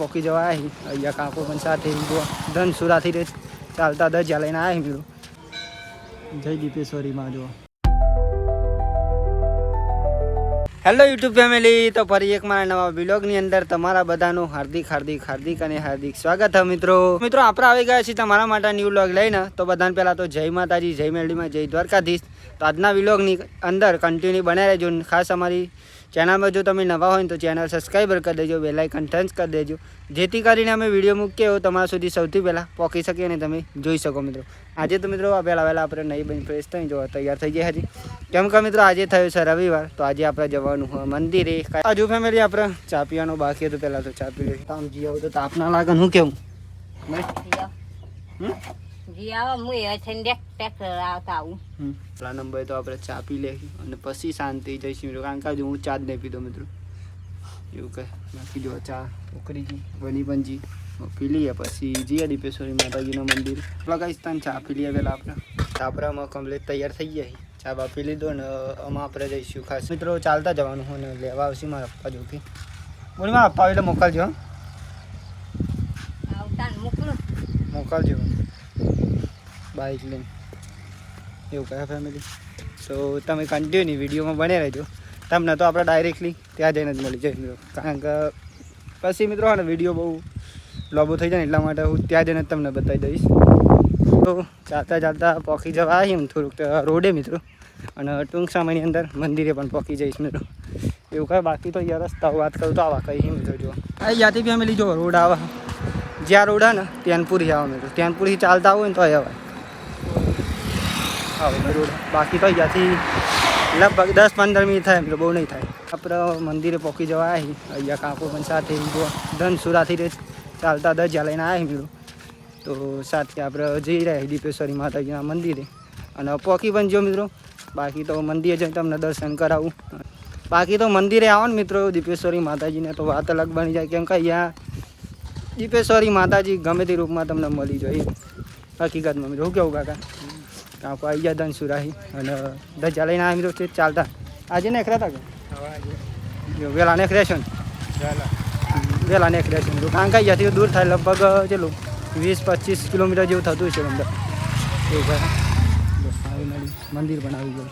પોકી જવા આવી અહીંયા કાકો પણ સાથે ધનસુરાથી ચાલતા દજ્યા લઈને આવી મિત્રો જય દીપેશ્વરીમાં જો હેલો યુટ્યુબ ફેમિલી તો ફરી એક મારા નવા વ્લોગની અંદર તમારા બધાનું હાર્દિક અને હાર્દિક સ્વાગત છે મિત્રો આપણે આવી ગયા છીએ તમારા માટે ન્યૂ વ્લોગ લઈને તો બધાને પહેલાં તો જય માતાજી જય મેરડીમાં જય દ્વારકાધીશ તો આજના વ્લોગની અંદર કન્ટિન્યુ બનાવી રહેજો ખાસ અમારી ચેનલમાં જો તમે નવા હોય તો ચેનલ સબસ્ક્રાઈબર કરી દેજો બેલ આઇકન ટચ કરી દેજો જેથી કરીને અમે વિડીયો મૂકીએ એવું તમારા સુધી સૌથી પહેલાં પહોંચી શકીએ અને તમે જોઈ શકો મિત્રો આજે તો મિત્રો વહેલા આપણે નહીં બની ફ્રેશ થઈ જોવા તૈયાર થઈ ગયા હજી કેમ કે મિત્રો આજે થયો છે રવિવાર તો આજે આપણે જવાનું હોય મંદિરે હજુ ફેમિલી આપણે ચા પીવાનો બાકી હતું પહેલાં તો ચા પી લઈએ આમ જી આવું તો તાપ ના લાગે હું કેવું પેલા નંબર તો આપણે ચા પી લઈએ અને પછી શાંતિ જઈશું મિત્રો કારણ કે હું ચા જ નહીં પીધો મિત્રો એવું કહે બાકી જો ચા ઉકળીજી બની પણ જી પી લઈએ પછી જઈએ દીપેશ્વરી માતાજીનું મંદિર લગાવીસ્તાન ચા પી લઈએ પહેલાં આપણે આમાં કમ્પ્લીટ તૈયાર થઈ ગયા ચા બા પી લીધો ને આમાં આપણે જઈશું ખાસ મિત્રો ચાલતા જવાનું હોય ને લેવા આવશે મારા પપ્પા જોથી બોલી મારા પપ્પા એટલે મોકલજો મોકલજો બાઇક લઈને એવું કહે ફેમિલી તો તમે કન્ટિન્યુ વિડીયોમાં બને રહેજો તમને તો આપણે ડાયરેક્ટલી ત્યાં જઈને જ મળી જાય મિત્રો કારણ કે પછી મિત્રો ને વિડીયો બહુ લાંબો થઈ જાય ને એટલા માટે હું ત્યાં જઈને તમને બતાવી દઈશ તો ચાલતા પહોંચી જવા આવી હું થોડુંક રોડે મિત્રો અને ટૂંક સમયની અંદર મંદિરે પણ પહોંચી જઈશ મિત્રો એવું કહે બાકી તો યાર રસ્તા વાત કરું તો આવા કંઈ મિત્રો જો અહીંયાથી ફેમિલી જો રોડ આવે જ્યાં રોડ આવે ને ત્યાનપુરી આવે મિત્રો ત્યાનપુરી ચાલતા હોય ને તો આવે રોડ બાકી તો અહીંયાથી લગભગ 10-15 મિનિટ થાય મિત્રો બહુ નહીં થાય આપણે મંદિરે પહોંચી જવા આવી અહીંયા કાકો પણ સાથે ધનસુરાથી ચાલતા દજ્યા લઈને આવી મિત્રો તો સાથે આપણે જઈ રહ્યા દીપેશ્વરી માતાજીના મંદિરે અને પહોંચી પણ જો મિત્રો બાકી તો મંદિરે જઈને તમને દર્શન કરાવું બાકી તો મંદિરે આવો ને મિત્રો દીપેશ્વરી માતાજીને તો વાત અલગ બની જાય કેમ કે અહીંયા દીપેશ્વરી માતાજી ગમે તે રૂપમાં તમને મળી જાય હકીકતમાં મિત્રો હું કેવું કાકા કાકો આવી ગયા ધનસુરાહી અને ધજા લઈને આ મિત્રો ચાલતા આજે નેખર્યા હતા કે વહેલા નેખર્યા છે ને વહેલા નેખર્યા છે મિત્રો કારણ કે અહીંયાથી દૂર થાય લગભગ ચેલું 20-25 કિલોમીટર જેવું થતું છે અંદર એવું કહે મંદિર પણ આવી ગયું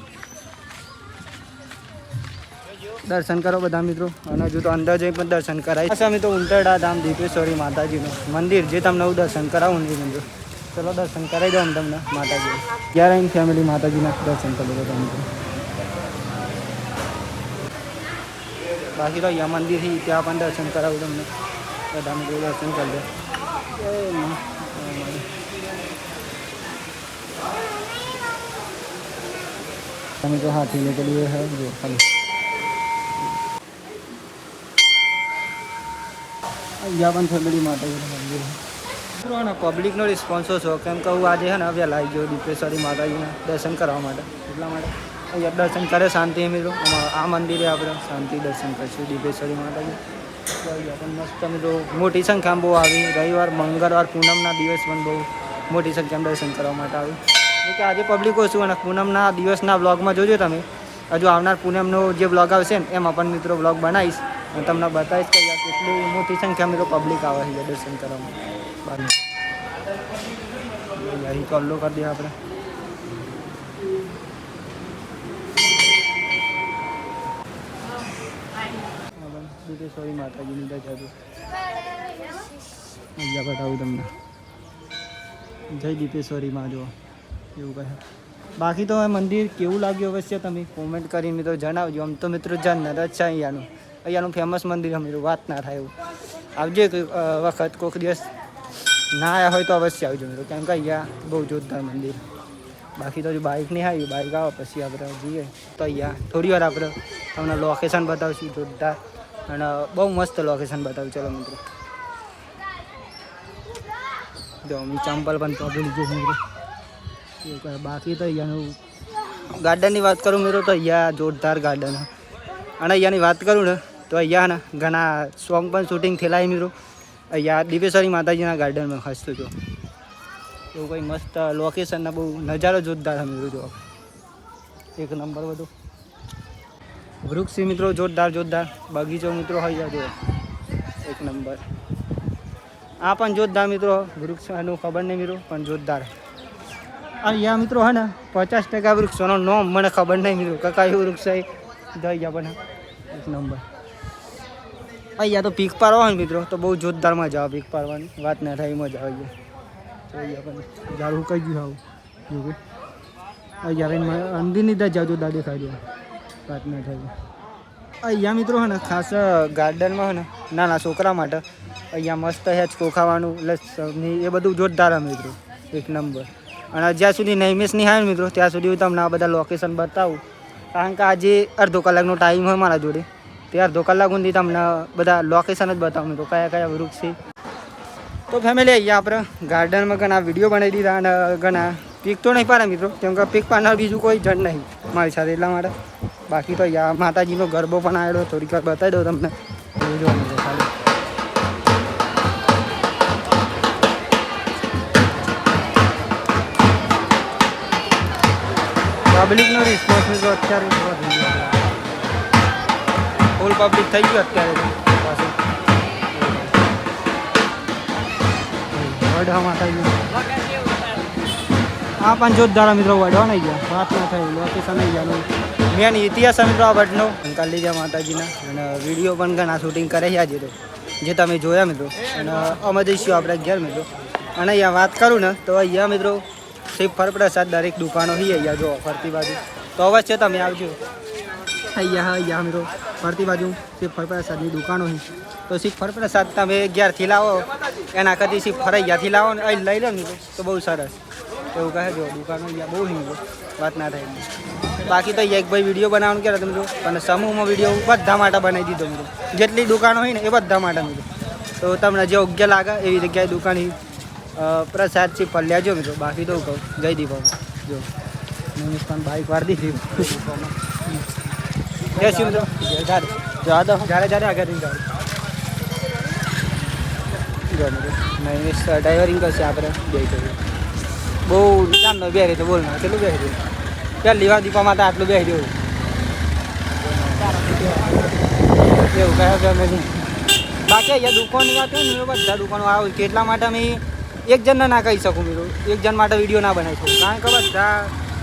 દર્શન કરો બધા મિત્રો અને હજુ તો અંદર જઈ પણ દર્શન કરાય અચ્છા મિત્રો ઉંટરડા ધામ દીપેશ્વરી માતાજીનું મંદિર જે તમને હું દર્શન કરાવું નહીં મંદિર ચલો દર્શન કરાવી દઉં તમને માતાજી ક્યારે આવીને ફેમિલી માતાજીના દર્શન કરી દો બધા મિત્રો બાકી તો અહીંયા મંદિરથી ત્યાં પણ દર્શન કરાવું તમને બધા મિત્રો દર્શન કરી દો તમે તો હાથી નીકળીએ હે જો ખાલી અહીંયા પણ ફેમિલી માતાજીનું મંદિર પબ્લિકનો રિસ્પોન્સ છો કેમ કે હું આજે છે ને વહેલા આવી ગયો દીપેશ્વરી માતાજીના દર્શન કરવા માટે એટલા માટે અહીંયા દર્શન કરે શાંતિ મિત્રો આ મંદિરે આપણે શાંતિ દર્શન કરીશું દીપેશ્વરી માતાજી અહીંયા પણ મસ્ત મિત્રો મોટી સંખ્યામાં બહુ આવી રવિવાર મંગળવાર પૂનમના દિવસ પણ બહુ મોટી સંખ્યામાં દર્શન કરવા માટે આવી કે આજે પબ્લિક ઓછું અને પૂનમના દિવસના બ્લોગમાં જોજો તમે હજુ આવનાર પૂનમનો જે બ્લોગ આવશે ને એમાં પણ મિત્રો બ્લોગ બનાવીશ હું તમને બતાવીશ કે યાર કેટલી મોટી સંખ્યા મિત્રો પબ્લિક આવે છે દર્શન કરવા માટે અહીં કલ્લો કરી દઈએ આપણે દીપેશ્વરી માતાજીની દર્શન અહીંયા બતાવું તમને જય દીપેશ્વરીમાં જો એવું કહે બાકી તો મંદિર કેવું લાગ્યું અવશ્ય તમે કોમેન્ટ કરીને મિત્રો જણાવજો આમ તો મિત્રો જન્નત જ છે અહીંયાનું ફેમસ મંદિર મિત્રો વાત ના થાય એવું આવજો કોઈ વખત કોઈક દિવસ ના આવ્યા હોય તો અવશ્ય આવજો મિત્રો કેમ કે અહીંયા બહુ જોરદાર મંદિર બાકી તો જો બાઇક નહીં આવી બાઇક આવે પછી આપણે જઈએ તો અહીંયા થોડી વાર આપણે તમને લોકેશન બતાવશું જોરદાર અને બહુ મસ્ત લોકેશન બતાવ્યું ચલો મિત્રો જો અમે ચંપલ પણ તો ભૂલી ગયો મિત્રો બાકી તો અહીંયાનું ગાર્ડનની વાત કરું મિત્રો તો અહીંયા જોરદાર ગાર્ડન અને અહીંયાની વાત કરું ને તો અહીંયા ને ઘણા સોંગ પણ શૂટિંગ થયેલા મિત્રો અહીંયા દીપેશ્વરી માતાજીના ગાર્ડનમાં ખાસ તો જો એવું કંઈ મસ્ત લોકેશનના બહુ નજારો જોરદાર મિત્રો જો એક નંબર બધું વૃક્ષ મિત્રો જોરદાર બગીચો મિત્રો હોય જો એક નંબર આ પણ જોરદાર મિત્રો વૃક્ષનું ખબર નહીં મિત્રો પણ જોરદાર. અહીંયા મિત્રો હે ને 50% વૃક્ષોનો નામ મને ખબર નહીં મિત્રો કે કયું વૃક્ષ છે જઈ ગયા પણ એક નંબર. અહીંયા તો પીક પાડવા ને મિત્રો તો બહુ જોરદાર મજા આવે. પીક પાડવાની વાત ના થાય મજા આવી જાય પણ ઝાડું કઈ ગયું આવું જોકે અહીંયા અંદરની ત્યાં જાજો દાદે ખાઈ દો વાત ના થાય. અહીંયા મિત્રો હે ને ખાસ ગાર્ડનમાં હે ને નાના છોકરા માટે અહીંયા મસ્ત હેચકો ખાવાનું લસણી એ બધું જોરદાર આવે મિત્રો એક નંબર. અને જ્યાં સુધી નૈમિષ નહીં આવે મિત્રો ત્યાં સુધી હું તમને આ બધા લોકેશન બતાવું કારણ કે આજે અડધો કલાકનો ટાઈમ હોય મારા જોડે. તે અડધો કલાક સુધી તમને બધા લોકેશન જ બતાવું મિત્રો કયા કયા વૃક્ષ છે. તો ફેમિલી અહીંયા આપણે ગાર્ડનમાં ઘણા વિડીયો બનાવી દીધા અને ઘણા પીક તો નહીં પાડે મિત્રો કેમ કે પીક પાડનાર બીજું કોઈ જણ નહીં મારી સાથે એટલા માટે. બાકી તો અહીંયા માતાજીનો ગરબો પણ આવેલો થોડીક વાર બતાવી દઉં તમને જોવાનું છે ખાલી. પબ્લિકનો રિસ્પોન્સ મિત્રો અત્યારે ફૂલ પબ્લિક થઈ ગયું અત્યારે પાછું વડવા માતાજી. આ પણ જોરદાર મિત્રો વડવા નહીં ગયા વાત ના થઈ લોકેશન નહીં ગયા. મેન ઇતિહાસ મિત્રો આ વડનો કાલીજા માતાજીના અને વિડીયો પણ ઘણા શૂટિંગ કરે છે આજે તો જે તમે જોયા મિત્રો. અને અમે જઈશું આપણે ઘેર મિત્રો. અને અહીંયા વાત કરું ને તો અહીંયા મિત્રો શિવ ફરપ્રસાદ દરેક દુકાનો છે અહીંયા જો ફરતી બાજુ તો અવશ્ય તમે આવજો. અહીંયા મિત્રો ફરતી બાજુ શિવ ફરપ્રસાદની દુકાનો છે તો શિવ ફરપ્રસાદ તમે ઘેરથી લાવો એના કરતી શિવ ફરૈયાથી લાવો ને અહીં લઈ લો ને તો બહુ સરસ એવું કહે જો દુકાનો અહીંયા બહુ હિંગો વાત ના થાય. બાકી તો એક ભાઈ વિડીયો બનાવવાનું ક્યારે તમે જો અને સમૂહમાં વિડીયો બધા માટે બનાવી દીધો મિત્રો. જેટલી દુકાનો હોય ને એ બધા માટે મિત્રો. તો તમને જે યોગ્ય લાગે એવી જગ્યાએ દુકાન પ્રસાદ છે પર લેજો મિત્રો. બાકી તો કહું જય દીપામાં જો મનીષ પણ બાઇક વાળી દીધી જય મિત્રો જ્યારે જ્યારે આગળ જાવ જો મિત્રો મનીષ ડ્રાઈવરિંગ કરશે આપણે જઈ જઈએ બહુ જાણનો બે રીતે બોલ ના કેટલું બેસી રહ્યું ત્યાં લીવા દીપા માટે આટલું બેસી રહ્યું એવું કહે કે અમે બાકી અહીંયા દુકાનની વાત હોય ને બધા દુકાનો આવે કેટલા માટે અમે એક જણને ના કહી શકું મિત્રો. એક જણ માટે વિડીયો ના બનાવી શકું કારણ કે બધા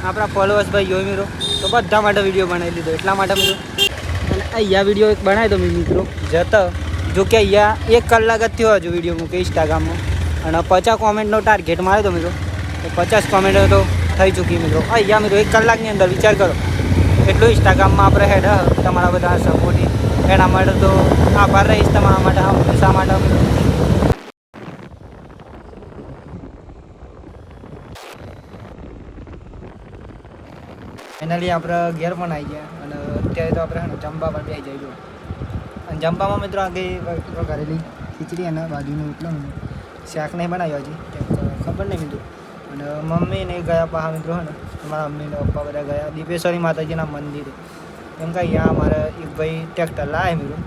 આપણા ફોલોઅર્સ ભાઈ હોય મિત્રો તો બધા માટે વિડીયો બનાવી લીધો એટલા માટે મિત્રો. અને અહીંયા વિડીયો એક બનાવી દો મિત્રો જતો જો કે અહીંયા 1 કલાક જ થયો હજુ વિડીયો મૂકે ઇન્સ્ટાગ્રામમાં અને 50 કોમેન્ટનો ટાર્ગેટ માર્યો તો મિત્રો તો 50 કોમેન્ટો તો થઈ ચૂકી મિત્રો. અહીંયા મિત્રો 1 કલાકની અંદર વિચાર કરો એટલું ઇન્સ્ટાગ્રામમાં આપણે હેડ તમારા બધા સપોર્ટથી એના માટે તો આભાર રહીશ તમારા માટે હંમેશા માટે મિત્રો. ફાઇનલી આપણે ઘેર પણ આવી ગયા અને અત્યારે તો આપણે જમવા પણ બેસી જઈશું. અને જમવામાં મિત્રો આગળ ઘરેલી ખીચડી અને બાજુનું રોટલો શાક નહીં બનાવ્યો હજી ખબર નહીં મિત્રો. અને મમ્મીને ગયા પાહા મિત્રો હે ને અમારા મમ્મીને પપ્પા બધા ગયા દીપેશ્વરી માતાજીના મંદિરે. કેમ કે અહીંયા અમારે એક ભાઈ ટ્રેક્ટર લાવે મિત્રો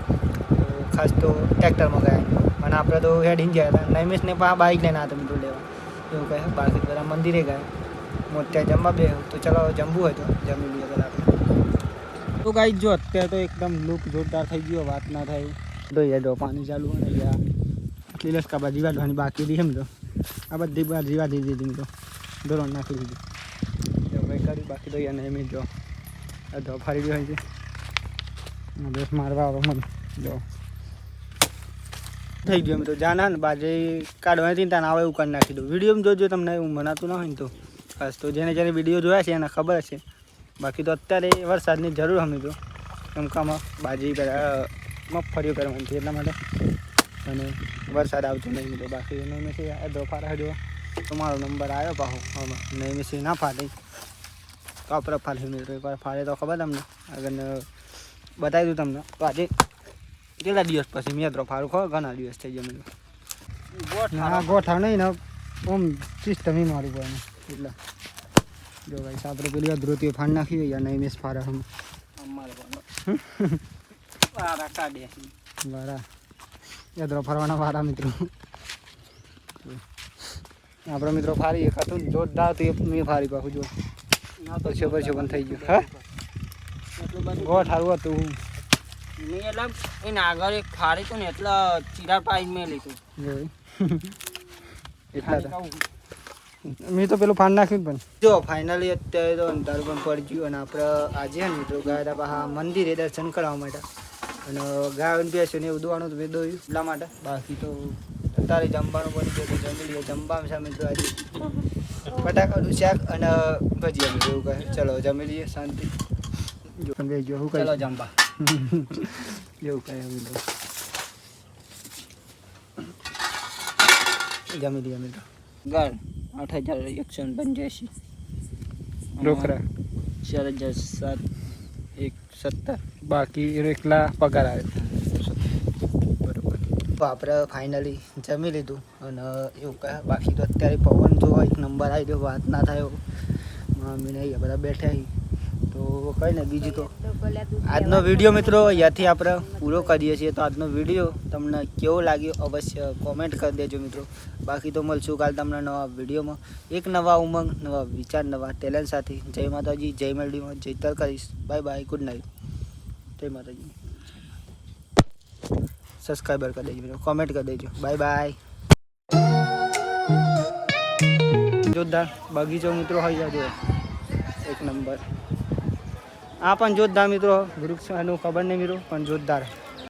તો ખાસ તો ટ્રેક્ટરમાં ગયા અને આપણે તો હેડીને ગયા હતા. નૈમિષને પા બાઇક લઈને આવ્યા મિત્રો લેવા એવું કહે. બાકી બધા મંદિરે ગયા ત્યાં જમવા બે તો ચલો જમવું હોય તો જમી લઈએ બધા આપણે. તો ગાઈ જો અત્યારે તો એકદમ લુક જોરદાર થઈ ગયો વાત ના થાય. તો યાર પાણી ચાલુ હોય ને યાર આટલી લસકા ભાજી વાળવાની બાકી હતી એમ તો આ બધી ભાજી વાળી દીધી મિત્રો ધોરણ નાખી દીધી તો કંઈ કર્યું. બાકી તો યાર નહીં જો આ ધો ફરી ગયો છે બસ મારવા આવે મને જો થઈ ગયો મિત્રો. જાના ને બાજરી કાઢવાની ત્યાં આવે એવું કરી નાખી દઉં. વિડીયોમાં જોજો તમને એવું મનાતું ના હોય ને તો ખાસ તો જેને જેને વિડીયો જોયા છે એને ખબર છે. બાકી તો અત્યારે વરસાદની જરૂર અમે તો કેમ કે આમાં બાજરી મગફળીઓ કરવાની છે એટલા માટે અને વરસાદ આવતો નહીં મિત્રો. બાકી નહીં મેં અડધો ફારા જો તો મારો નંબર આવ્યો પાછો આમાં નહીં મેં ના ફાટે તો આપણે ફાટે મિત્રો એકવાર ફાટે તો ખબર તમને આગળ બતાવી દઉં તમને. તો આજે કેટલા દિવસ પછી મેં તો ફારું ખબર ઘણા દિવસ થઈ ગયા મિત્રો. ગોઠા નહીં ને ઓમ સિસ્ટમ એ મારું પડે એટલે જો ભાઈ આપણે પેલી ધ્રુતીઓ ફાડ નાખી હોય નહીં મેં ફારા વારા કાઢે વારા યાદરો ફરવાના વારા મિત્રો આપણે મિત્રો ફારી એક હતું જોરદાર તો મેં ફારી પાછું જો પછી પણ થઈ ગયું હા ગોઠ સારું હતું મેં એટલે એને આગળ એક ફાડી હતું ને એટલે ચીરા પાઈ મેં લીધું એટલા હતા મેં તો પેલું ફાન નાખ્યું પણ જો ફાઇનલી અત્યારે તો અંધારું પણ પડી ગયું અને આપણે આજે ને મિત્રો ગયા હતા પાછા મંદિરે દર્શન કરવા માટે અને ગાય બેસ્યું ને એવું દોવાનું તો મેં દોયું એટલા માટે બાકી તો અત્યારે જમવાનું બની ગયું તો જમી લઈએ જમવામાં છે મિત્રો આજે બટાકાનું શાક અને ભજીયા મિત્રો એવું કહે ચલો જમી લઈએ શાંતિ જો શું કહે ચલો જમવા એવું કહે મિત્રો જમી લઈએ મિત્રો ઘર 8,185 રોકડા 4,717 બાકી એકલા પગાર આવે બરોબર તો આપણે ફાઇનલી જમી લીધું અને એવું કહે બાકી તો અત્યારે પવન જો એક નંબર આવી ગયો વાત ના થાય મમ્મીને અહીંયા બધા બેઠા તો કંઈ ને બીજું તો આજનો વિડીયો મિત્રો અહીંયાથી આપણે પૂરો કરીએ છીએ તો આજનો વિડીયો તમને કેવો લાગ્યો અવશ્ય કોમેન્ટ કરી દેજો મિત્રો બાકી તો મળશું કાલ તમને નવા વિડીયોમાં એક નવા ઉમંગ નવા વિચાર નવા ટેલેન્ટ સાથે જય માતાજી જય મેલડીમાં જયતર કરીશ બાય બાય ગુડ નાઇટ જય માતાજી સબસ્ક્રાઈબર કરી દેજો મિત્રો કોમેન્ટ કરી દેજો બાય બાય જોરદાર બગીચો મિત્રો હોય જાજો એક નંબર આ પણ જોરદાર મિત્રો વૃક્ષ એનું ખબર નહીં મિત્રો પણ જોરદાર